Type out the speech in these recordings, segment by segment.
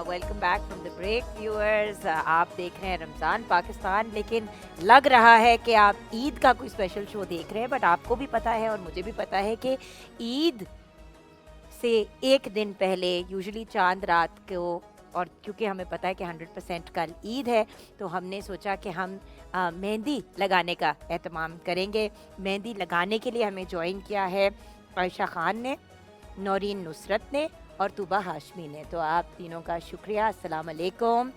Welcome back from the break viewers. आप देख रहे हैं रमज़ान पाकिस्तान, लेकिन लग रहा है कि आप ईद का कोई स्पेशल शो देख रहे हैं। बट आपको भी पता है और मुझे भी पता है कि ईद से एक दिन पहले यूजुअली चांद रात को, और क्योंकि हमें पता है कि 100% कल ईद है, तो हमने सोचा कि हम मेहंदी लगाने का एहतमाम करेंगे। मेहंदी लगाने के लिए हमें ज्वाइन किया है आयशा खान ने, नौरीन नुसरत ने और तूबा हाशमी ने। तो आप तीनों का शुक्रिया, अस्सलाम वालेकुम।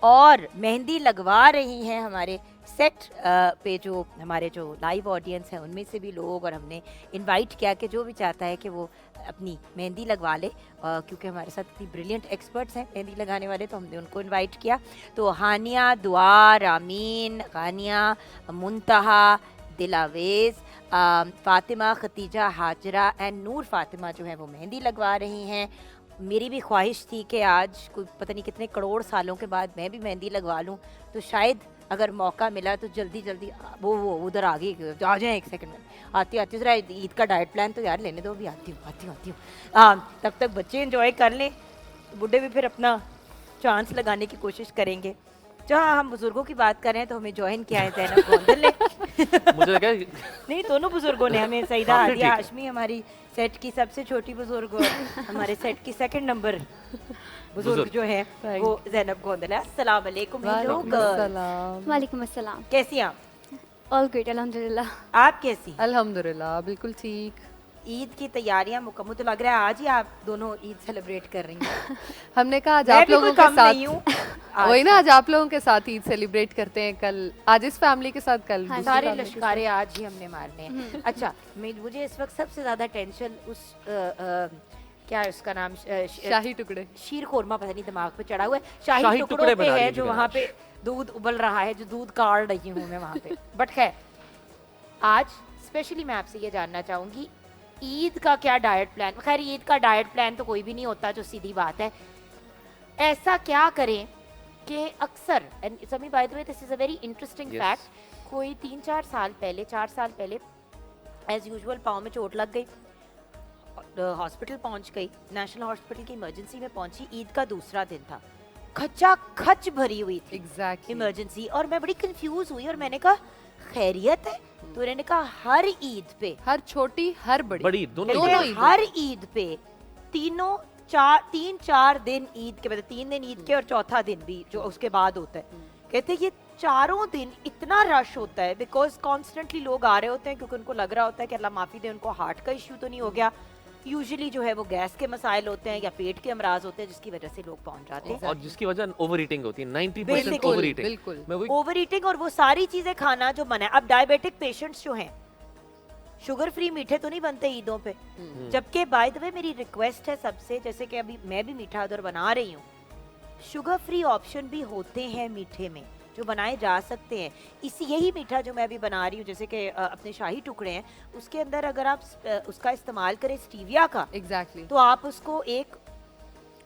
और मेहंदी लगवा रही हैं हमारे सेट पे जो हमारे जो लाइव ऑडियंस हैं उनमें से भी लोग, और हमने इनवाइट किया कि जो भी चाहता है कि वो अपनी मेहंदी लगवा ले, क्योंकि हमारे साथ इतनी ब्रिलियंट एक्सपर्ट्स हैं मेहंदी लगाने वाले, तो हमने उनको इनवाइट किया। तो हानिया, दुआ, रामीन, गानिया, मुंतहा, दिलावेज़, फ़ातिमा, खतीजा, हाजरा एंड नूर फ़ातिमा जो है वो मेहंदी लगवा रही हैं। मेरी भी ख्वाहिश थी कि आज कोई पता नहीं कितने करोड़ सालों के बाद मैं भी मेहंदी लगवा लूं, तो शायद अगर मौका मिला तो जल्दी जल्दी वो उधर आगे आ जाएं। एक सेकंड में आती आती ज़रा ईद का डाइट प्लान तो यार लेने दो, भी आती हूँ। तब तक बच्चे इंजॉय कर लें, बुढ़े भी फिर अपना चांस लगाने की कोशिश करेंगे। जहाँ हम बुजुर्गों की बात कर रहे हैं तो हमें ज्वाइन किया है ज़ैनब गोंदल ने। मुझे लगा नहीं, दोनों बुजुर्गों ने हमें। सईदा आदिया हाशमी हमारी सेट की सबसे छोटी बुजुर्ग, और हमारे सेट की सेकंड नंबर बुजुर्ग जो है वो ज़ैनब गोंदल है। अस्सलाम वालेकुम। वालेकुम अस्सलाम। कैसी हैं आप? ऑल गुड अल्हम्दुलिल्लाह। आप कैसी? अल्हम्दुलिल्लाह बिल्कुल ठीक। ईद की तैयारियां मुकम्मल, तो लग रहा है आज ही आप दोनों ईद सेलिब्रेट कर रही हैं। हमने कहा आज आप लोगों के साथ वही ना, आज आप लोगों के साथ ईद सेलिब्रेट करते हैं। कल आज इस फैमिली के साथ, कल सारे लश्कारे आज ही हमने मारने हैं। अच्छा, मुझे इस वक्त सबसे ज्यादा टेंशन उस क्या है उसका नाम, शाही टुकड़े, शीर खोरमा, पता नहीं दिमाग पे चढ़ा हुआ है, शाही टुकड़ों पे है, जो वहाँ पे दूध उबल रहा है, जो दूध काढ़ रही हूँ मैं वहाँ पे। बट खैर, आज स्पेशली मैं आपसे ये जानना चाहूँगी ईद का क्या डाइट प्लान। खैर ईद का डाइट प्लान तो कोई भी नहीं होता, जो सीधी बात है। ऐसा क्या करें कि अक्सर, एंड समी by the way this is a very interesting fact, कोई 4 साल पहले एज यूजुअल पाँव में चोट लग गई, हॉस्पिटल पहुंच गई, नेशनल हॉस्पिटल की इमरजेंसी में पहुंची। ईद का दूसरा दिन था, खचा खच भरी हुई थी इमरजेंसी, और मैं बड़ी कंफ्यूज हुई और मैंने कहा खैरियत है? तो उन्होंने कहा हर ईद पे, हर छोटी हर बड़ी दोनों हर ईद पे 3-4 दिन ईद के बाद, 3 दिन ईद के और चौथा दिन भी जो उसके बाद होता है, कहते हैं ये चारों दिन इतना रश होता है बिकॉज कॉन्स्टेंटली लोग आ रहे होते हैं, क्योंकि उनको लग रहा होता है कि अल्लाह माफी दे उनको हार्ट का इश्यू तो नहीं हो गया। यूजुअली जो है वो गैस के मसाइल होते हैं या पेट के अमराज होते हैं, जिसकी वजह से लोग पहुंच जाते हैं, और जिसकी वजह ओवर ईटिंग होती है। 90% ओवर ईटिंग, बिल्कुल ओवर ईटिंग, और वो सारी चीजें खाना जो मना है। अब डायबिटिक पेशेंट्स जो हैं, शुगर फ्री मीठे तो नहीं बनते ईदों पे, जबकि बाय द वे मेरी रिक्वेस्ट है सबसे, जैसे कि अभी मैं भी मीठा उधर बना रही हूँ, शुगर फ्री ऑप्शन भी होते हैं मीठे में जो बनाए जा सकते हैं। यही मीठा जो मैं अभी बना रही हूँ, जैसे कि अपने शाही टुकड़े हैं, उसके अंदर अगर आप उसका इस्तेमाल करें स्टीविया का, तो आप उसको एक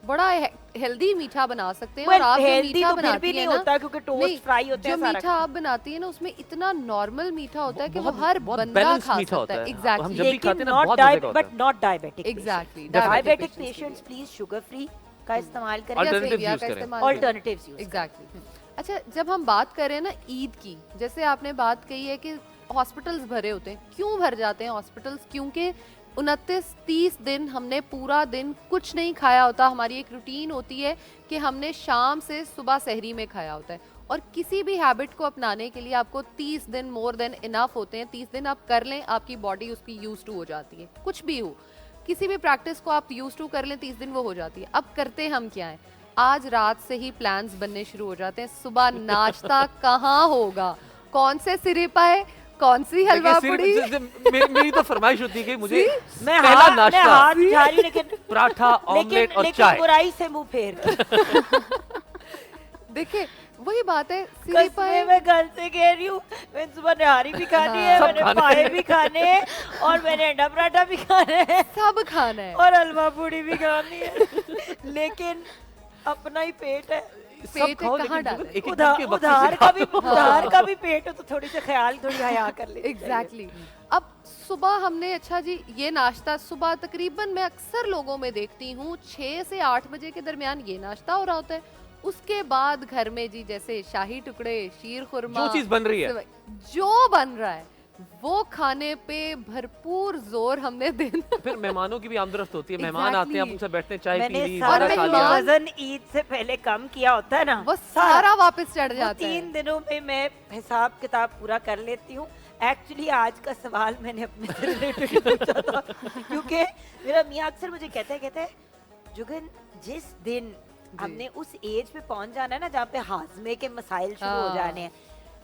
बड़ा हेल्दी मीठा बना सकते हैं। और आप हेल्दी मीठा तो फिर भी नहीं होता, क्योंकि टोस्ट फ्राई होते हैं। जो मीठा आप बनाती है ना, उसमें इतना नॉर्मल मीठा होता है कि वो हर बंदा खा सकता है। हम जब भी खाते हैं ना, बहुत मजे का होता है, but not diabetic. Exactly, diabetic patients please sugar free का इस्तेमाल करें, अल्टरनेटिव्स यूज। एग्जैक्टली। अच्छा, जब हम बात करें ना ईद की, जैसे आपने बात कही है कि हॉस्पिटल्स भरे होते हैं, क्यों भर जाते हैं हॉस्पिटल्स? क्योंकि 29-30 दिन हमने पूरा दिन कुछ नहीं खाया होता। हमारी एक रूटीन होती है कि हमने शाम से सुबह सहरी में खाया होता है, और किसी भी हैबिट को अपनाने के लिए आपको 30 दिन मोर देन इनफ होते हैं। 30 दिन आप कर लें, आपकी बॉडी उसकी यूज टू हो जाती है। कुछ भी हो, किसी भी प्रैक्टिस को आप यूज टू कर लें, 30 दिन वो हो जाती है। अब करते हम क्या है, आज रात से ही प्लान्स बनने शुरू हो जाते हैं, सुबह नाश्ता कहाँ होगा, कौन से सिरे पाए, कौन सी हलवा पूड़ी। मेरी तो फरमाइश होती है कि मुझे मैं पहला हाथ नाश्ता उठा रही हूँ, लेकिन पराठा, ऑमलेट और लेकिन चाय। बुराई से मुंह फेर के। देखिए वही बात है, सिरे पाए कसमें मैं घर से कह रही हूँ, मैंने सुबह निहारी भी खानी है, सब मैंने खाने पाए हैं। भी खाने हैं, और मैंने अंडा पराठा भी खाना है, सब खाना है। और हलवा पूड़ी भी खानी है। लेकिन अपना ही पेट है, सब पेट खाओ, कहाँ लेकिन डालें? एक एक उधार के वक्त से उधार खाओ। का भी उधार का भी पेट हो तो थोड़ी सी ख्याल, थोड़ी हया कर ले। एग्जैक्टली अब सुबह हमने, अच्छा जी ये नाश्ता सुबह तकरीबन मैं अक्सर लोगों में देखती हूँ 6 से 8 बजे के दरमियान ये नाश्ता हो रहा होता है। उसके बाद घर में जी जैसे शाही टुकड़े, शीर खुरमा, जो चीज बन रही है, जो बन रहा है वो खाने पे भरपूर जोर हमने देना। फिर मेहमानों की भी आमदरफ्त होती है, मेहमान आते हैं, आप उनसे बैठते हैं, चाय पी मैंने ली, सारा खाना खा मेहमान- लिया। वजन ईद से पहले कम किया होता है ना, वो सारा वापस चढ़ वो जाता है। 3 दिनों में मैं हिसाब किताब पूरा कर लेती हूँ। एक्चुअली आज का सवाल मैंने अपने से रिलेटेड पूछा था, क्योंकि मेरा मियाँ अक्सर मुझे कहते हैं जुगन, जिस दिन हमने उस एज पे पहुंच जाना है ना जहाँ पे हाजमे के मसाइल शुरू हो हाँ। जाने हैं,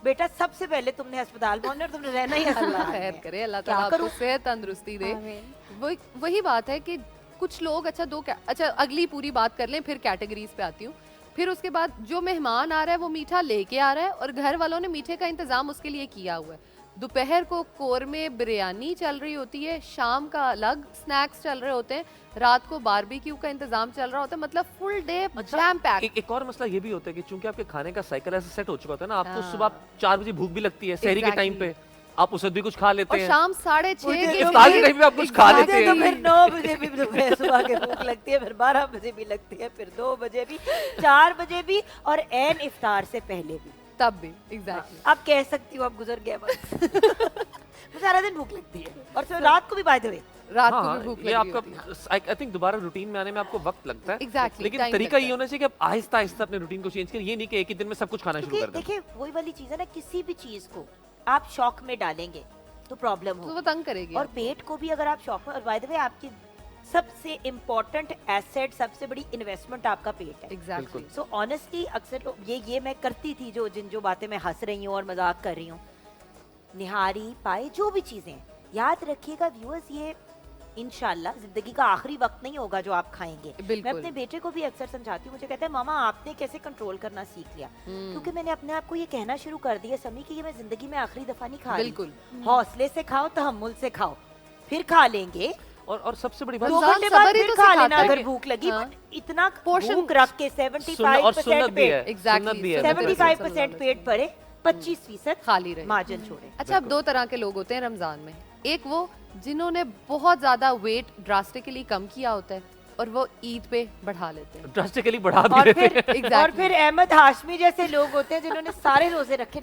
बेटा सबसे पहले तुमने अस्पताल पहुंचना और तुमने रहना ही अल्लाह अस्पताल खैर में। करे, अल्लाह क्या ताला आपको करूं? सेहत तंदुरुस्ती दे। आमीन। वही बात है कि कुछ लोग, अच्छा अगली पूरी बात कर लें, फिर कैटेगरीज पे आती हूँ। फिर उसके बाद जो मेहमान आ रहा है वो मीठा लेके आ रहा है और घर वालों ने मीठे का इंतजाम उसके लिए किया हुआ है। दोपहर को कोरमे बिरयानी चल रही होती है, शाम का अलग स्नैक्स चल रहे होते हैं, रात को बारबेक्यू का इंतजाम चल रहा होता है, मतलब फुल डे जैम पैक। एक और मसला ये भी होता है कि चूंकि आपके खाने का साइकिल ऐसे सेट हो चुका होता है ना, आपको हाँ। सुबह 4 बजे भूख भी लगती है, शहरी के टाइम पे आप उस वक्त भी कुछ खा लेते और हैं, शाम 6:30 मुझे के तो इफ्तार के टाइम पे आप कुछ खा मुझे लेते तो हैं। फिर 9 बजे भी दोपहर सुबह के भूख लगती है, फिर 12 बजे भी लगती है, फिर 2 बजे भी, 4 बजे भी, और एन इफ्तार से पहले भी। तब भी एग्जैक्टली अब कह सकती हूँ अब गुजर गया बस। मुझे सारा दिन भूख लगती है, और फिर रात को भी बाय द वे। रात को हाँ, भी भूख ये लगी आपका होती है। आई थिंक दोबारा रूटीन में आने में आपको वक्त लगता है। Exactly, लेकिन time तरीका लगता ये है। होना चाहिए कि आप आहिस्ता आहिस्ता अपने रूटीन को चेंज करें, ये नहीं कि एक ही दिन में सब कुछ खाना शुरू क्योंकि कर दें। देखिए वही वाली चीज है ना, किसी भी चीज को आप शौक में डालेंगे तो प्रॉब्लम तो हो, वो तंग करेगी और आपको। पेट को भी अगर आप शौक में, और बाय द वे आपकी सबसे इम्पोर्टेंट एसेट, सबसे बड़ी इन्वेस्टमेंट आपका पेट है। एग्जैक्टली सो ऑनेस्टली अक्सर लोग ये मैं करती थी, जो बातें मैं हंस रही हूँ और मजाक कर रही हूँ, निहारी पाए जो भी चीजें हैं, याद रखिएगा व्यूअर्स, ये इंशाल्लाह जिंदगी का आखिरी वक्त नहीं होगा जो आप खाएंगे। मैं बिल्कुल। अपने बेटे को भी अक्सर समझाती हूँ, मुझे कहता है मामा आपने कैसे कंट्रोल करना सीख लिया, क्योंकि मैंने अपने आप को ये कहना शुरू कर दिया समी कि ये मैं जिंदगी में आखिरी दफा नहीं खा रही। बिल्कुल। हौसले से खाओ, तहम्मुल से खाओ, फिर खा लेंगे, और सबसे बड़ी बात 2 रमजान घंटे बाद सबर ही फिर तो खा सिखाता लेना है अगर कि- भूख लगी। हाँ। but इतना Portion भूख रख के और 75% सुन्नत भी है, पेट, सुन्नत भी है। 75% पेट भरे, 25% खाली रहे। मार्जिन छोड़े। अच्छा अब 2 तरह के लोग होते हैं रमजान में, एक वो जिन्होंने बहुत ज्यादा वेट ड्रास्टिकली कम किया होता है और वो ईद पे बढ़ा लेते हैं। ड्रास्टिकली बढ़ा भी और देते फिर हैं। Exactly. और फिर अहमद हाशमी जैसे लोग होते हैं जिन्होंने सारे रोजे रखे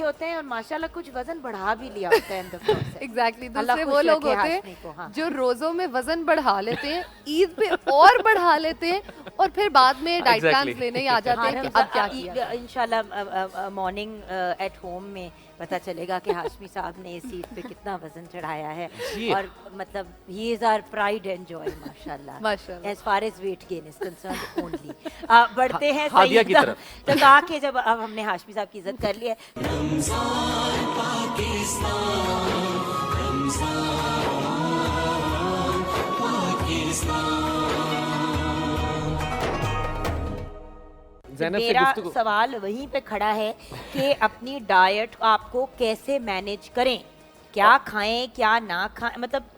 होते हैं और माशाल्लाह कुछ वजन बढ़ा भी लिया होता है अंदर से। एग्जैक्टली अल्लाह दूसरे खुश वो लोग रखे होते हाशमी को, हैं हाँ। जो रोजों में वजन बढ़ा लेते हैं, ईद पे और बढ़ा लेते हैं और फिर बाद में डाइट Exactly. प्लान लेने ही आ जाते हैं कि अब क्या किया। इंशाल्लाह मॉर्निंग एट होम में पता चलेगा कि हाशमी साहब ने इस ईद पे कितना वजन चढ़ाया है, जी। और मतलब ही is our pride and joy माशाल्लाह, माशाल्लाह। As far as weight gain is concerned only. बढ़ते हैं हादिया की सईदा तरफ। तक आके, जब अब हमने हाशमी साहब की इज्जत कर ली है, ज़ैनब से मेरा गुफ्तगू सवाल वहीं पे खड़ा है कि अपनी डाइट आपको कैसे मैनेज करें, क्या खाएं क्या ना खाएं, मतलब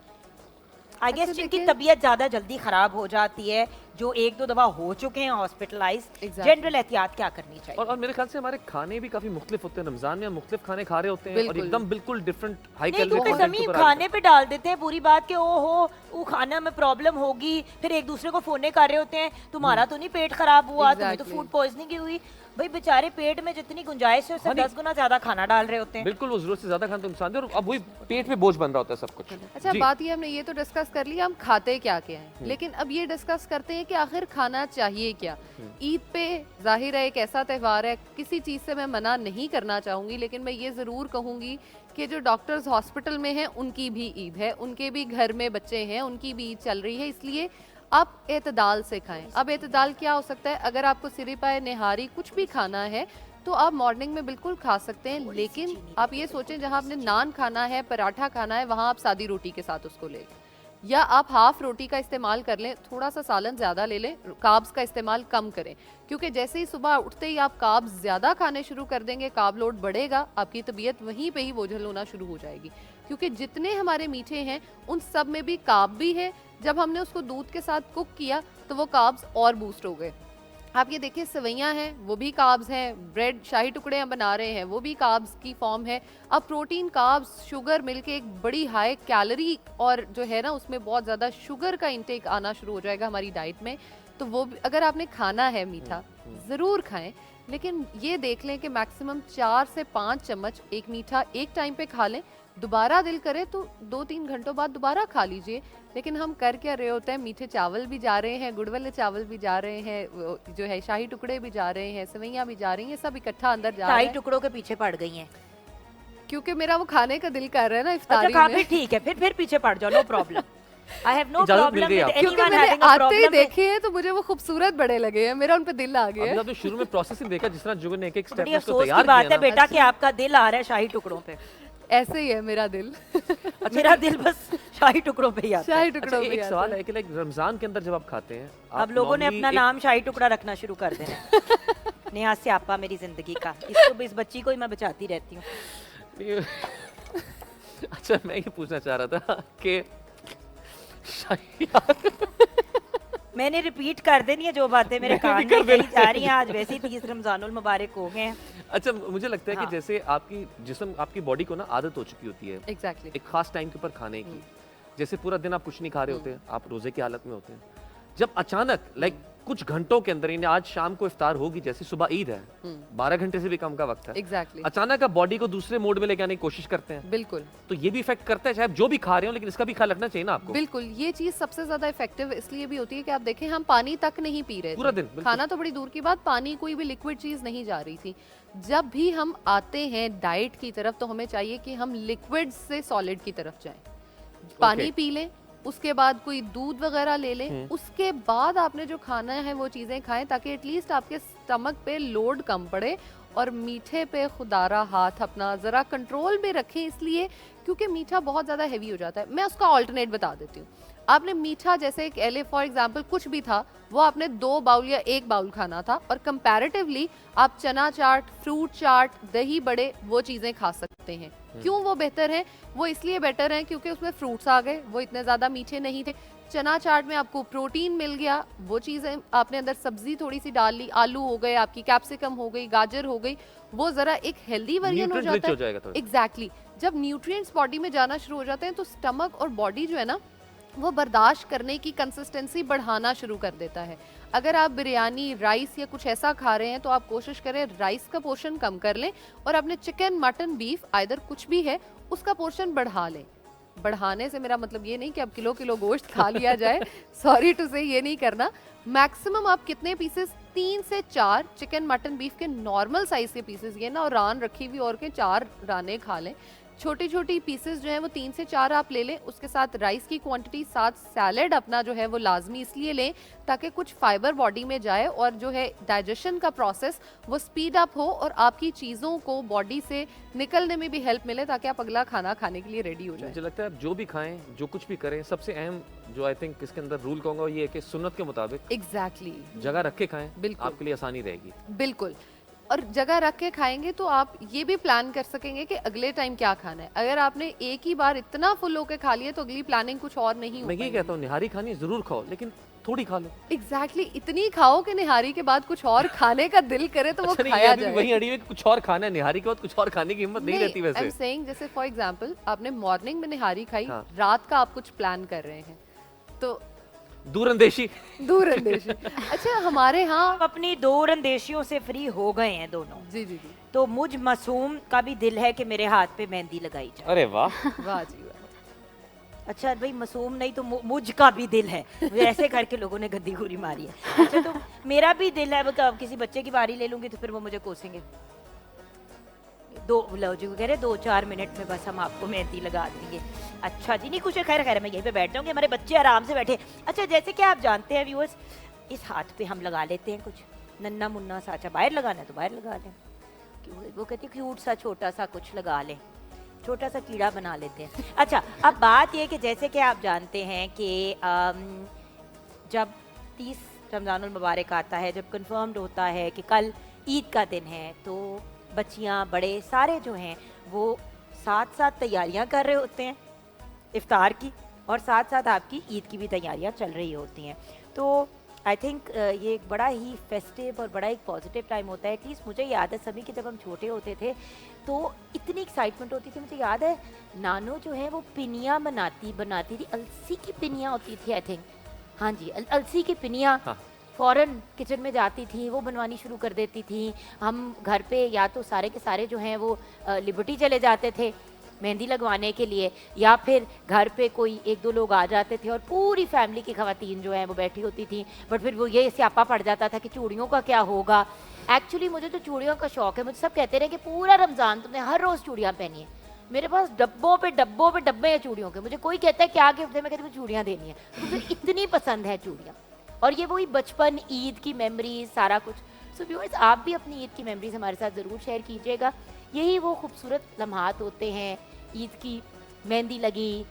आई गेस अच्छा, जिनकी देखिए- तबीयत ज्यादा जल्दी खराब हो जाती है, जो 1-2 दफा हो चुके हैं हॉस्पिटलाइज, Exactly. जनरल एहतियात क्या करनी चाहिए? और मेरे ख्याल से हमारे खाने भी काफी मुख्तलिफ होते हैं, रमजान में हम मुख्तलिफ खाने खा रहे होते हैं और बिल्कुल। एकदम बिल्कुल डिफरेंट हाई नहीं, कैलोरी क्योंकि कंटेंट समी के ऊपर आ खाने पे डाल देते हैं पूरी बात के, ओ हो वो खाना में प्रॉब्लम होगी, फिर एक दूसरे को फोने कर रहे होते हैं, तुम्हारा तो नहीं पेट खराब हुआ, तुम्हें तो Exactly. फूड पॉइजनिंग हुई। भाई बेचारे पेट में जितनी गुंजाइश है उससे हाँ, नहीं। 10 गुना ज्यादा खाना डाल रहे होते हैं। बिल्कुल वो जरूरत से ज्यादा खाना तो नुकसान है और अब वही पेट पे बोझ बन रहा होता है सब कुछ। अच्छा जी। बात ये हमने ये तो डिस्कस कर लिया हम खाते क्या क्या हैं, लेकिन अब ये डिस्कस करते हैं कि आखिर खाना चाहिए क्या। ईद पे जाहिर है एक ऐसा त्यौहार है, किसी चीज़ से मैं मना नहीं करना चाहूँगी, लेकिन मैं ये ज़रूर कहूँगी कि जो डॉक्टर्स हॉस्पिटल में हैं उनकी भी ईद है, उनके भी घर में बच्चे हैं, उनकी भी ईद चल रही है, इसलिए आप एतदाल से खाएं। अब एतदाल क्या हो सकता है, अगर आपको सिरिपाए निहारी कुछ भी खाना है तो आप मॉर्निंग में बिल्कुल खा सकते हैं, लेकिन आप ये सोचें जहां आपने नान खाना है, पराठा खाना है, वहां आप सादी रोटी के साथ उसको लें, या आप हाफ रोटी का इस्तेमाल कर लें, थोड़ा सा सालन ज़्यादा ले लें, कार्ब्स का इस्तेमाल कम करें, क्योंकि जैसे ही सुबह उठते ही आप कार्ब्स ज़्यादा खाने शुरू कर देंगे, कार्ब लोड बढ़ेगा, आपकी तबीयत वहीं पे ही बोझल होना शुरू हो जाएगी। क्योंकि जितने हमारे मीठे हैं उन सब में भी कार्ब भी है, जब हमने उसको दूध के साथ कुक किया तो वो कार्ब्स और बूस्ट हो गए। आप ये देखिए सवैयाँ हैं वो भी कार्ब्स हैं, ब्रेड शाही टुकड़े हम बना रहे हैं वो भी कार्ब्स की फॉर्म है। अब प्रोटीन, कार्ब्स, शुगर मिलके एक बड़ी हाई कैलोरी और जो है ना उसमें बहुत ज़्यादा शुगर का इंटेक आना शुरू हो जाएगा हमारी डाइट में। तो वो अगर आपने खाना है मीठा ज़रूर खाएं, लेकिन ये देख लें कि मैक्सिमम 4 से 5 चम्मच एक मीठा एक टाइम पे खा लें। दोबारा दिल करे तो 2-3 घंटों बाद दोबारा खा लीजिए। लेकिन हम कर क्या रहे होते हैं, मीठे चावल भी जा रहे हैं, गुड़ वाले चावल भी जा रहे हैं, जो है शाही टुकड़े भी जा रहे हैं, सेवइयां भी जा रही हैं, सब इकट्ठा अंदर जा रहे शाही हैं। टुकड़ों के पीछे पड़ गई हैं। क्योंकि मेरा वो खाने का दिल कर रहा है ना अच्छा इफ्तारी काफी में। ठीक है, फिर पीछे पड़ जाओ, no problem. I have no इजाजत मिल प्रॉब्लम गई विद आपको। क्योंकि एनीवन मैंने हैविंग अ आते ही प्रॉब्लम। देखे हैं तो मुझे वो खूबसूरत बड़े लगे हैं, मेरा उन पे दिल आ गया अभी है। आपने शुरू में प्रोसेसिंग देखा जिस तरह जुगन ने एक स्टेप बड़ी उसको अफसोस तैयार की बात किया है ना। बेटा कि आपका दिल आ रहा है शाही टुकड़ों पे। ऐसे ही है मेरा दिल। मेरा दिल बस शाही टुकड़ों पे ही आता है। शाही अच्छा, टुकड़ों पे एक आता सवाल है। है कि लाइक रमजान के अंदर जब आप खाते हैं अब लोगों ने normally अपना एक- नाम शाही टुकड़ा रखना शुरू कर देना है। नेहा स्यापा मेरी जिंदगी का, इसको इस बच्ची को ही मैं बचाती रहती हूँ। अच्छा मैं ये पूछना चाह रहा था कि शाही मैंने रिपीट कर देनी है जो बातें मेरे कान में कही जा रही हैं। आज वैसे ही 30 रमजानुल मुबारक हो गए हैं। अच्छा मुझे लगता है हाँ। कि जैसे आपकी जिस्म, आपकी बॉडी को ना आदत हो चुकी होती है एग्जैक्टली। एक खास टाइम के ऊपर खाने की। जैसे पूरा दिन आप कुछ नहीं खा रहे होते, आप रोजे की हालत में होते हैं, जब अचानक लाइक कुछ घंटों के अंदर, यानी आज शाम को इफ्तार होगी, जैसे सुबह ईद है, 12 घंटे से भी कम का वक्त है, एग्जैक्टली। अचानक आप बॉडी को दूसरे मोड में लेके आने की कोशिश करते हैं, बिल्कुल तो ये भी इफेक्ट करता है, चाहे आप जो भी खा रहे हो, लेकिन इसका भी ख्याल रखना चाहिए ना आपको। बिल्कुल। ये चीज सबसे ज्यादा इफेक्टिव इसलिए भी होती है कि आप देखें हम पानी तक नहीं पी रहे पूरा थे। दिन, बिल्कुल। खाना तो बड़ी दूर की बात, पानी कोई भी लिक्विड चीज नहीं जा रही थी। जब भी हम आते हैं डाइट की तरफ तो हमें चाहिए कि हम लिक्विड से सॉलिड की तरफ जाएं। पानी पी लें, उसके बाद कोई दूध वगैरह ले लें, उसके बाद आपने जो खाना है वो चीजें खाएं, ताकि एटलीस्ट आपके स्टमक पे लोड कम पड़े। और मीठे पे खुदारा हाथ अपना जरा कंट्रोल में रखें, इसलिए क्योंकि मीठा बहुत ज्यादा हैवी हो जाता है। मैं उसका ऑल्टरनेट बता देती हूँ। आपने मीठा जैसे एक एले फॉर एग्जांपल कुछ भी था, वो आपने 2 बाउल या 1 बाउल खाना था, और कंपैरेटिवली आप चना चाट, फ्रूट चाट, दही बड़े वो चीजें खा सकते हैं। क्यों वो बेहतर है? वो इसलिए बेटर है क्योंकि उसमें फ्रूट्स आ गए, वो इतने ज्यादा मीठे नहीं थे। चना चाट में आपको प्रोटीन मिल गया, वो चीजें आपने अंदर सब्जी थोड़ी सी डाल ली, आलू हो गए आपकी, कैप्सिकम हो गई, गाजर हो गई, वो जरा एक हेल्दी वर्जन हो Nutrient rich जाता हो है। जाएगा थोड़ा। एग्जैक्टली। जब न्यूट्रिएंट्स बॉडी में जाना शुरू हो जाते हैं तो स्टमक और बॉडी जो है ना वो बर्दाश्त करने की कंसिस्टेंसी बढ़ाना शुरू कर देता है। अगर आप बिरयानी, राइस या कुछ ऐसा खा रहे हैं तो आप कोशिश करें राइस का पोर्शन कम कर लें, और अपने चिकन, मटन, बीफ आइदर कुछ भी है उसका पोर्शन बढ़ा लें। बढ़ाने से मेरा मतलब ये नहीं कि अब किलो किलो गोश्त खा लिया जाए, सॉरी टू से ये नहीं करना। मैक्सिमम आप कितने पीसेस, 3 से 4 चिकन, मटन, बीफ के नॉर्मल साइज के पीसेस, ये ना और रान रखी हुई और के 4 राने खा लें। छोटी छोटी पीसेस जो है वो 3 से 4 आप ले लें, उसके साथ राइस की क्वांटिटी, साथ सैलेड अपना जो है वो लाजमी इसलिए लें ताकि कुछ फाइबर बॉडी में जाए और जो है डाइजेशन का प्रोसेस वो स्पीड अप हो और आपकी चीज़ों को बॉडी से निकलने में भी हेल्प मिले, ताकि आप अगला खाना खाने के लिए रेडी हो जाए। मुझे लगता है आप जो भी खाएं, जो कुछ भी करें, सबसे अहम जो आई थिंक इसके अंदर रूल कहूंगा ये है कि सुन्नत के मुताबिक एग्जैक्टली। जगह रख के खाएं, बिल्कुल। आपके लिए आसानी रहेगी। बिल्कुल। और जगह रख के खाएंगे तो आप ये भी प्लान कर सकेंगे कि अगले टाइम क्या खाना है। अगर आपने एक ही बार इतना फुल होके खा लिया तो अगली प्लानिंग कुछ और नहीं हो मैं ये कहता हूँ निहारी खानी जरूर खाओ, लेकिन थोड़ी खा लो। एग्जैक्टली। इतनी खाओ कि निहारी के बाद कुछ और खाने का दिल करे तो वो अच्छा नहीं, खाया अभी भी जाए। वही अड़ी हुई कि कुछ और खाना है, निहारी के बाद कुछ और खाने की हिम्मत नहीं रहती आई एम वैसे। सेइंग जैसे फॉर एग्जांपल आपने मॉर्निंग में निहारी खाई, हाँ। रात का आप कुछ प्लान कर रहे हैं तो दूरंदेशी। दूरंदेशी। अच्छा हमारे यहाँ आप अपनी दूरंदेशियों से फ्री हो गए हैं दोनों, जी जी जी, तो मुझ मासूम का भी दिल है कि मेरे हाथ पे मेहंदी लगाई जाए। अरे वाह। वाह जी वाह। अच्छा भाई मासूम नहीं तो मुझ का भी दिल है। मुझे ऐसे करके लोगों ने गद्दी घूरी मारी है। अच्छा तो मेरा भी दिल है, मतलब किसी बच्चे की बारी ले लूंगी तो फिर वो मुझे कोसेंगे। लो जी, वो कह रहे 2-4 मिनट में बस हम आपको मेहंदी लगा देंगे। अच्छा जी, नहीं कुछ है, खैर खैर मैं यहीं पे बैठ जाऊंगी, हमारे बच्चे आराम से बैठे। अच्छा, जैसे कि आप जानते हैं व्यूअर्स, इस हाथ पे हम लगा लेते हैं कुछ नन्ना मुन्ना सा। अच्छा, बाहर लगाना है तो बाहर लगा लें, वो कहती है क्यूट सा छोटा सा कुछ लगा लें, छोटा सा कीड़ा बना लेते हैं। अच्छा, अब बात ये कि जैसे कि आप जानते हैं कि जब 30 रमज़ानुल मुबारक आता है, जब कंफर्म्ड होता है कि कल ईद का दिन है, तो बच्चियां बड़े सारे जो हैं वो साथ साथ तैयारियां कर रहे होते हैं इफ्तार की, और साथ साथ आपकी ईद की भी तैयारियां चल रही होती हैं। तो आई थिंक ये एक बड़ा ही फेस्टिव और बड़ा एक पॉजिटिव टाइम होता है। एटलीस्ट मुझे याद है सभी कि जब हम छोटे होते थे तो इतनी एक्साइटमेंट होती थी। मुझे याद है नानो जो है वो पिनियाँ बनाती थी, अलसी की पिनियाँ होती थी आई थिंक, हाँ जी, अलसी की पिनियाँ। हाँ। फ़ौरन किचन में जाती थी, वो बनवानी शुरू कर देती थी। हम घर पे या तो सारे के सारे जो हैं वो लिबर्टी चले जाते थे मेहंदी लगवाने के लिए, या फिर घर पे कोई एक दो लोग आ जाते थे और पूरी फैमिली की ख़वातीन जो हैं वो बैठी होती थी। बट फिर वो ये स्यापा पड़ जाता था कि चूड़ियों का क्या होगा। एक्चुअली मुझे तो चूड़ियों का शौक़ है, मुझे सब कहते रहे कि पूरा रमज़ान तुमने हर रोज़ चूड़ियाँ पहनी है। मेरे पास डब्बों पे डब्बे हैं चूड़ियों के। मुझे कोई कहता है क्या गिफ्ट दे, मैं कहती हूँ चूड़ियाँ देनी है, मुझे इतनी पसंद है चूड़ियाँ। और ये वही बचपन, ईद की मेमोरीज, सारा कुछ। सो व्यूअर्स, आप भी अपनी ईद की मेमोरीज हमारे साथ ज़रूर शेयर कीजिएगा। यही वो खूबसूरत लम्हात होते हैं, ईद की मेहंदी लगी,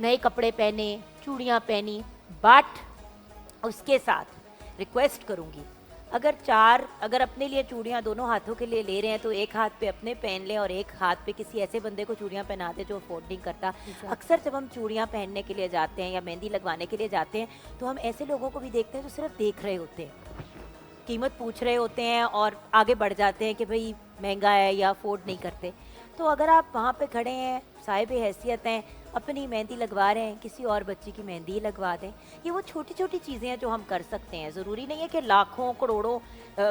नए कपड़े पहने, चूड़ियाँ पहनी। बट उसके साथ रिक्वेस्ट करूँगी, अगर अपने लिए चूड़ियाँ दोनों हाथों के लिए ले रहे हैं तो एक हाथ पे अपने पहन लें और एक हाथ पे किसी ऐसे बंदे को चूड़ियाँ पहना दे जो अफोर्ड नहीं करता। अक्सर जब हम चूड़ियाँ पहनने के लिए जाते हैं या मेहंदी लगवाने के लिए जाते हैं तो हम ऐसे लोगों को भी देखते हैं जो सिर्फ देख रहे होते हैं, कीमत पूछ रहे होते हैं और आगे बढ़ जाते हैं कि भाई महंगा है या अफोर्ड नहीं करते। तो अगर आप वहाँ पे खड़े हैं, साहिब हैसियत हैं, अपनी मेहंदी लगवा रहे हैं, किसी और बच्ची की मेहंदी ही लगवा दें। ये वो छोटी छोटी चीज़ें हैं जो हम कर सकते हैं। ज़रूरी नहीं है कि लाखों करोड़ों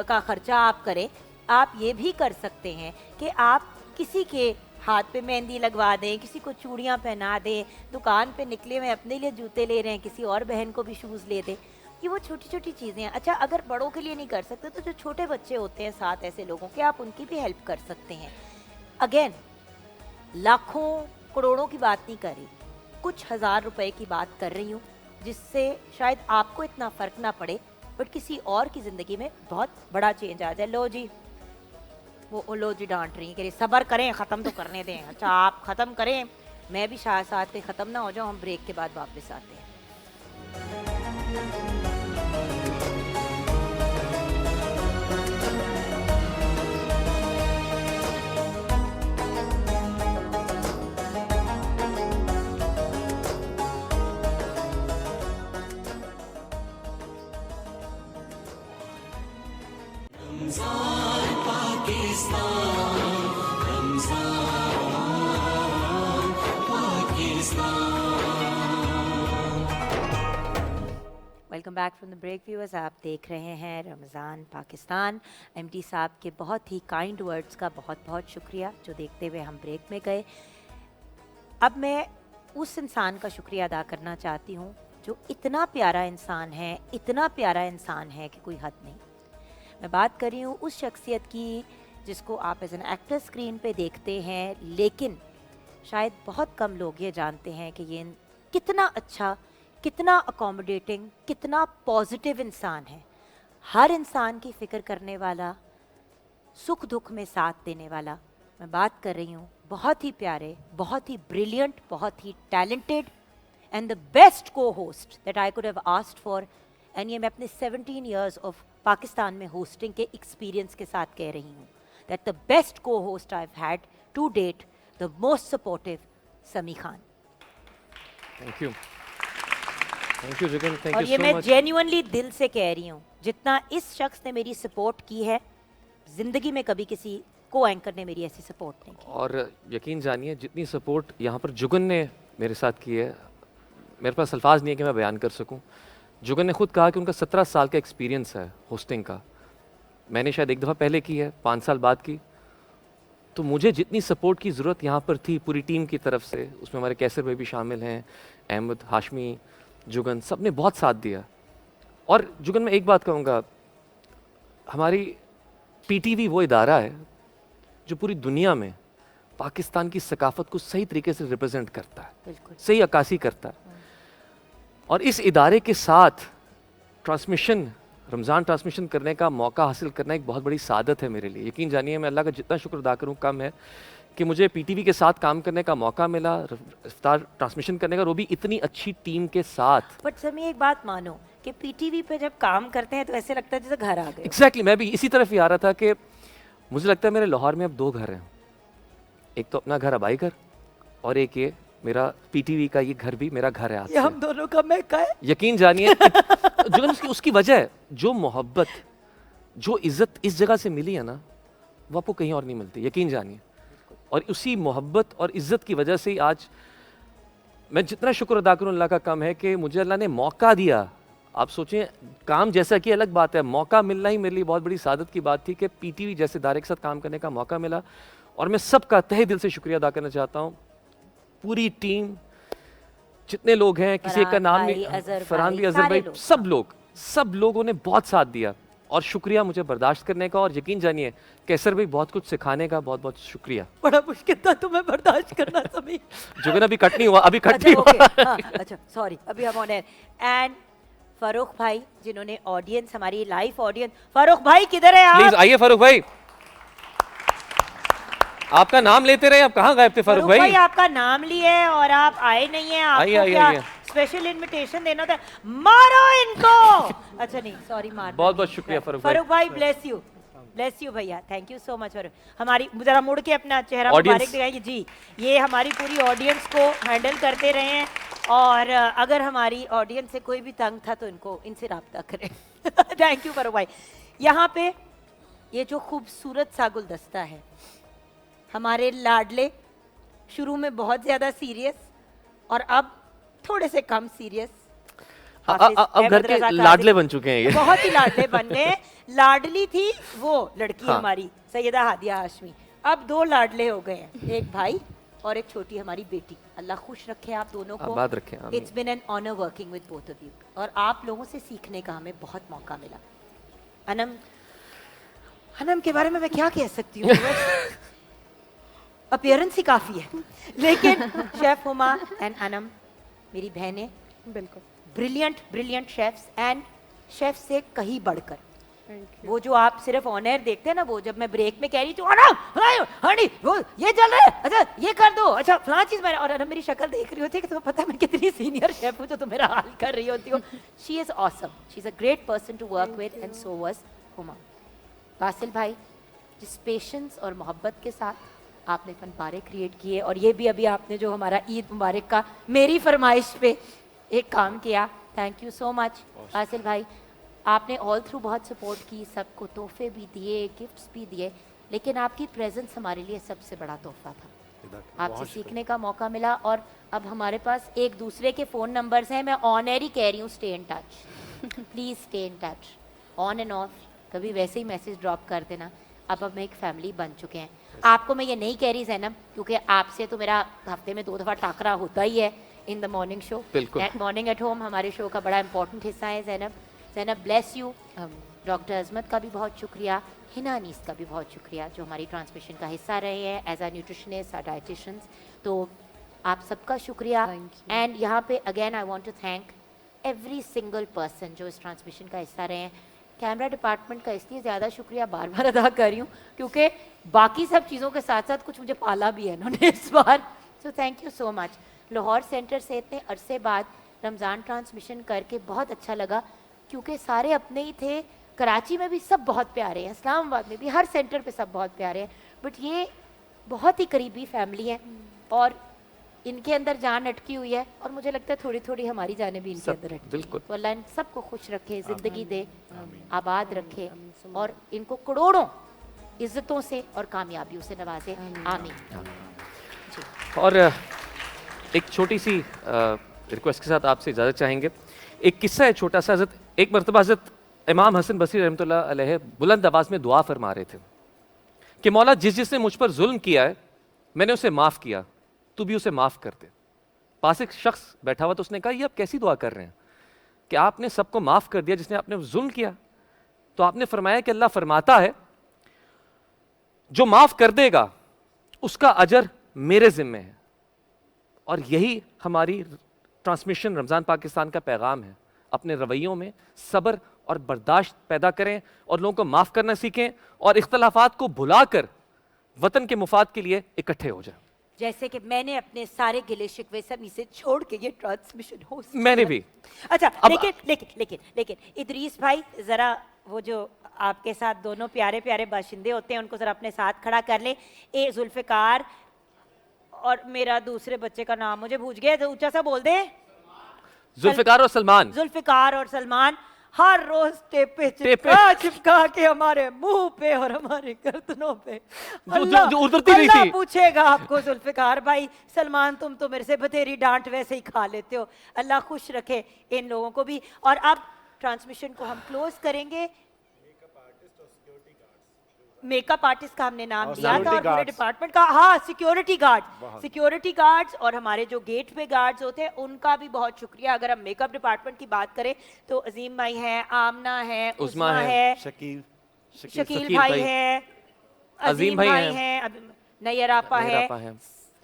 का ख़र्चा आप करें। आप ये भी कर सकते हैं कि आप किसी के हाथ पे मेहंदी लगवा दें, किसी को चूड़ियाँ पहना दें, दुकान पे निकले हुए अपने लिए जूते ले रहे हैं, किसी और बहन को भी शूज़ ले दें। ये वो छोटी छोटी चीज़ें हैं। अच्छा, अगर बड़ों के लिए नहीं कर सकते तो जो छोटे बच्चे होते हैं साथ ऐसे लोगों के, आप उनकी भी हेल्प कर सकते हैं। अगेन, लाखों करोड़ों की बात नहीं कर रही, कुछ हज़ार रुपए की बात कर रही हूँ, जिससे शायद आपको इतना फ़र्क ना पड़े बट किसी और की ज़िंदगी में बहुत बड़ा चेंज आ जाए। लो जी, वो लो जी डांट रही है, सब्र करें, ख़त्म तो करने दें। अच्छा, आप ख़त्म करें, मैं भी शायद साथ पे ख़त्म ना हो जाऊँ। हम ब्रेक के बाद वापस आते हैं। Welcome back from the break viewers. आप देख रहे हैं रमज़ान पाकिस्तान। एमडी साहब के बहुत ही काइंड वर्ड्स का बहुत बहुत शुक्रिया जो देखते हुए हम ब्रेक में गए। अब मैं उस इंसान का शुक्रिया अदा करना चाहती हूँ जो इतना प्यारा इंसान है, इतना प्यारा इंसान है कि कोई हद नहीं। मैं बात कर रही हूँ उस शख्सियत की जिसको आप एज एन एक्टर स्क्रीन पे देखते हैं, लेकिन शायद बहुत कम लोग ये जानते हैं कि ये कितना अच्छा, कितना अकोमोडेटिंग, कितना पॉजिटिव इंसान है। हर इंसान की फ़िक्र करने वाला, सुख दुख में साथ देने वाला। मैं बात कर रही हूँ बहुत ही प्यारे, बहुत ही ब्रिलियंट, बहुत ही टैलेंटेड एंड द बेस्ट को host that I could have asked for. And ये मैं अपने 17 ईयर्स ऑफ पाकिस्तान में होस्टिंग के एक्सपीरियंस के साथ कह रही हूँ that the best co-host I have had to date, the most supportive Sami Khan. Thank you, thank you Jugan, thank और यू ये सो मैं मच। जेन्युइनली दिल से कह रही हूँ, जितना इस शख्स ने मेरी सपोर्ट की है, जिंदगी में कभी किसी को एंकर ने मेरी ऐसी सपोर्ट नहीं की। और यकीन जानिए जितनी सपोर्ट यहाँ पर जुगन ने मेरे साथ की है, मेरे पास अल्फाज नहीं है कि मैं बयान कर सकूं। जुगन ने खुद कहा कि उनका 17 साल का एक्सपीरियंस है होस्टिंग का। मैंने शायद एक दफ़ा पहले की है, 5 साल बाद की। तो मुझे जितनी सपोर्ट की ज़रूरत यहाँ पर थी पूरी टीम की तरफ से, उसमें हमारे कैसर भाई भी शामिल हैं, अहमद, हाशमी, जुगन, सब ने बहुत साथ दिया। और जुगन, मैं एक बात कहूँगा, हमारी पीटीवी वो इदारा है जो पूरी दुनिया में पाकिस्तान की सकाफत को सही तरीके से रिप्रेजेंट करता है, बिल्कुल सही अक्कासी करता है। और इस इदारे के साथ ट्रांसमिशन, रमज़ान ट्रांसमिशन करने का मौका हासिल करना एक बहुत बड़ी सादत है मेरे लिए। यकीन जानिए मैं अल्लाह का जितना शुक्र अदा करूँ कम है कि मुझे पीटीवी के साथ काम करने का मौका मिला, इफ्तार ट्रांसमिशन करने का, वो भी इतनी अच्छी टीम के साथ। बट समी एक बात मानो कि पीटीवी पे जब काम करते हैं तो ऐसे लगता है जैसे घर आ गए। एग्जैक्टली मैं भी इसी तरफ ही आ रहा था कि मुझे लगता है मेरे लाहौर में अब 2 घर हैं, एक तो अपना घर अबाई घर और एक ये मेरा पीटीवी का ये घर भी मेरा घर है आज ये से। हम दोनों का मैका है। यकीन जानिए जो उसकी वजह है, जो मोहब्बत, जो इज्जत इस जगह से मिली है ना, वो आपको कहीं और नहीं मिलती, यकीन जानिए। और उसी मोहब्बत और इज्जत की वजह से ही आज मैं जितना शुक्र अदा करूं अल्लाह का कम है कि मुझे अल्लाह ने मौका दिया। आप सोचें, काम जैसा कि अलग बात है, मौका मिलना ही मेरे लिए बहुत बड़ी सादत की बात थी कि पीटीवी जैसे इदारे के साथ काम करने का मौका मिला। और मैं सबका तहे दिल से शुक्रिया अदा करना चाहता हूँ, पूरी टीम, जितने लोग हैं, किसी एक का नाम भाई, नहीं, अजहर फरहान भाई, भी, अजहर सारे भाई, लोग। सब लोगों ने बहुत साथ दिया और शुक्रिया मुझे बर्दाश्त करने का। और यकीन जानिए कैसर भाई बहुत कुछ सिखाने का, बहुत बहुत शुक्रिया। बड़ा मुश्किल था तुम्हें बर्दाश्त करना समी। जुगन अभी कट नहीं हुआ, अभी कट अच्छा नहीं हुआ। ओके, हाँ, अच्छा सॉरी, अभी हम ऑन एयर। एंड फारूक भाई जिन्होंने ऑडियंस, हमारी लाइव ऑडियंस, फारूक भाई किधर है आप? प्लीज आइए फारूक भाई, आपका नाम लेते रहे, आप कहाँ गए थे फारूक भाई? आपका नाम लिए और आप आए नहीं हैं। आइए, आपको आइए, क्या आइए। स्पेशल इनविटेशन देना था? मारो इनको। अच्छा नहीं, सॉरी, मार बहुत बहुत शुक्रिया फारूक भाई। फारूक भाई, ब्लेस यू भैया, थैंक यू सो मच। हमारी जरा मुड़ के अपना चेहरा Audience। मुबारक दिखाइए जी। ये हमारी पूरी ऑडियंस को हैंडल करते रहे हैं और अगर हमारी ऑडियंस से कोई भी तंग था तो इनसे राब्ता करें। थैंक यू फारूक भाई। यहाँ पे ये जो खूबसूरत सा गुलदस्ता है, हमारे लाडले, शुरू में बहुत ज्यादा सीरियस और अब थोड़े से कम सीरियस। अब घर के लाडले बन चुके हैं ये। बहुत ही लाडले बन गए। लाडली थी वो लड़की हाँ। हमारी सैयदा हादिया हाशमी, अब 2 लाडले हो गए हैं, एक भाई और एक छोटी हमारी बेटी। अल्लाह खुश रखे आप दोनों को, आबाद रखें, आमीन। It's been an honour working with both of you और आप लोगों से सीखने का हमें बहुत मौका मिला। अनम के बारे में मैं क्या कह सकती हूँ, अपीयरेंस ही काफी है। लेकिन शेफ हुमा एंड अनम मेरी बहनें, बिल्कुल ब्रिलियंट शेफ्स एंड शेफ से कहीं बढ़कर। वो जो आप सिर्फ ऑन एयर देखते हैं ना, वो जब मैं ब्रेक में कह रही थी हनी वो ये चल रहा है, अच्छा ये कर दो, अच्छा फलां चीज मैंने, और मेरी शक्ल देख रही होती है कि तुम्हें पता है मैं कितनी सीनियर शेफ हूँ जो तुम मेरा हाल कर रही होती हो। She is awesome, she is a great person to work with and so was Huma. Basil भाई, जिस पेशेंस और मोहब्बत के साथ आपने फनपारे क्रिएट किए, और ये भी अभी आपने जो हमारा ईद मुबारक का मेरी फरमाइश पे एक काम किया, thank you so much Basil भाई। आपने ऑल थ्रू बहुत सपोर्ट की, सबको तोहफे भी दिए, गिफ्ट्स भी दिए, लेकिन आपकी प्रेजेंस हमारे लिए सबसे बड़ा तोहफा था। आपसे सीखने का मौका मिला और अब हमारे पास एक दूसरे के फ़ोन नंबर्स हैं। मैं ऑन एयर ही कह रही हूँ, stay in touch, please stay in touch, on end of कभी वैसे ही मैसेज ड्रॉप कर देना। अब हम एक फैमिली बन चुके हैं। आपको मैं ये नहीं कह रही ज़ैनब, क्योंकि आपसे तो मेरा हफ्ते में 2 दफ़ा टाकरा होता ही है in the morning show. Morning at home हमारे शो का बड़ा इंपॉर्टेंट हिस्सा है ज़ैनब ब्लेस यू। डॉक्टर अजमत का भी बहुत शुक्रिया, हिना अनीस का भी बहुत शुक्रिया जो हमारी ट्रांसमिशन का हिस्सा रहे हैं as a nutritionist, a dieticians. तो आप सबका शुक्रिया। एंड यहाँ पे again I want to thank every single person जो इस ट्रांसमिशन का हिस्सा रहे हैं। कैमरा डिपार्टमेंट का इसलिए ज़्यादा शुक्रिया बार बार अदा कर रही हूँ क्योंकि बाकी सब चीज़ों के साथ साथ कुछ मुझे पाला भी है इन्होंने इस बार, so thank you so much. Lahore centre से इतने अरसे बाद रमज़ान ट्रांसमिशन करके बहुत अच्छा लगा क्योंकि सारे अपने ही थे। कराची में भी सब बहुत प्यारे हैं, इस्लामाबाद में भी, हर सेंटर पे सब बहुत प्यारे हैं, बट ये बहुत ही करीबी फैमिली है और इनके अंदर जान अटकी हुई है और मुझे लगता है थोड़ी थोड़ी हमारी जाने भी इनके अंदर अटकी। बिल्कुल। तो अल्लाह इन सबको खुश रखे, ज़िंदगी दे, आबाद रखे और इनको करोड़ों इज्जतों से और कामयाबियों से नवाजे, आमीन। और एक छोटी सी रिक्वेस्ट के साथ आपसे इजाज़त चाहेंगे। एक किस्सा है छोटा सा। एक मरतबा हज़रत इमाम हसन बसरी रहमतुल्लाह अलैह बुलंद आवाज़ में दुआ फरमा रहे थे कि मौला जिसने मुझ पर जुल्म किया है मैंने उसे माफ़ किया, तू भी उसे माफ़ कर दे। पास एक शख्स बैठा हुआ तो उसने कहा ये आप कैसी दुआ कर रहे हैं कि आपने सबको माफ़ कर दिया जिसने आपने जुल्म किया? तो आपने फरमाया कि अल्लाह फरमाता है जो माफ कर देगा उसका अजर मेरे जिम्मे है। और यही हमारी ट्रांसमिशन रमज़ान पाकिस्तान का पैगाम है। अपने रवैयों में सब्र और बर्दाश्त पैदा करें और लोगों को माफ़ करना सीखें और इख्तलाफात को भुलाकर वतन के मुफाद के लिए इकट्ठे हो जाएं। जैसे कि मैंने अपने सारे गिले शिकवे सब इसे छोड़ के ये ट्रांसमिशन हो मैंने भी। अच्छा, अब- लेकिन लेकिन लेकिन लेकिन इदरीस भाई जरा वो जो आपके साथ दोनों प्यारे प्यारे बाशिंदे होते हैं उनको जरा अपने साथ खड़ा कर ले। ए जुल्फिकार और मेरा दूसरे बच्चे का नाम मुझे भूल गया, तो ऊंचा सा बोल दे। जुल्फिकार और सलमान। जुल्फिकार और सलमान हर रोज टेपे टेपे। चिपका चिपका के हमारे मुंह पे और हमारे गर्दनों पे जो उतरती नहीं अल्लाह थी। पूछेगा आपको जुल्फिकार भाई। सलमान तुम तो मेरे से बथेरी डांट वैसे ही खा लेते हो। अल्लाह खुश रखे इन लोगों को भी। और अब ट्रांसमिशन को हम क्लोज करेंगे। मेकअप आर्टिस्ट का हमने नाम दिया था और पूरे डिपार्टमेंट का, हाँ, सिक्योरिटी गार्ड्स और हमारे जो गेट पे गार्ड्स होते हैं उनका भी बहुत शुक्रिया। अगर हम मेकअप डिपार्टमेंट की बात करें तो अजीम भाई हैं, आमना है, उस्मा है, शकील भाई है, अजीम भाई हैं, नैयर आपा है,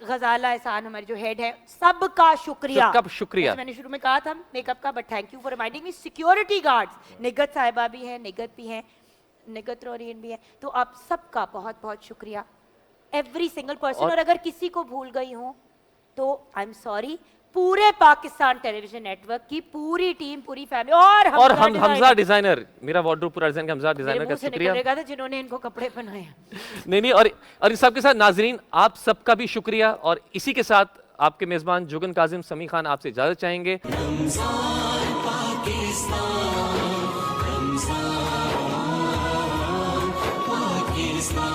गजाला एहसान हमारे जो हेड है, सबका शुक्रिया। सबका शुक्रिया। जैसे मैंने शुरू में कहा था मेकअप का, but thank you for reminding me. Security guards Nighat साहिबा भी हैं, निगत भी हैं, निगत रोरियन भी है, तो आप सबका बहुत बहुत शुक्रिया, एवरी सिंगल पर्सन। और अगर किसी को भूल गई हूं तो आई एम सॉरी। पूरे पाकिस्तान टेलीविजन नेटवर्क की पूरी टीम, पूरी फैमिली और हम हमजा डिजाइनर, मेरा वार्डरोब पूरा डिजाइन हमजा डिजाइनर का शुक्रिया था जिन्होंने इनको कपड़े पहनाए। नहीं और इस सब के साथ नाजरीन आप सबका भी शुक्रिया। और इसी के साथ आपके मेजबान जुगन काजिम समी खान आपसे इजाजत चाहेंगे। Pakistan.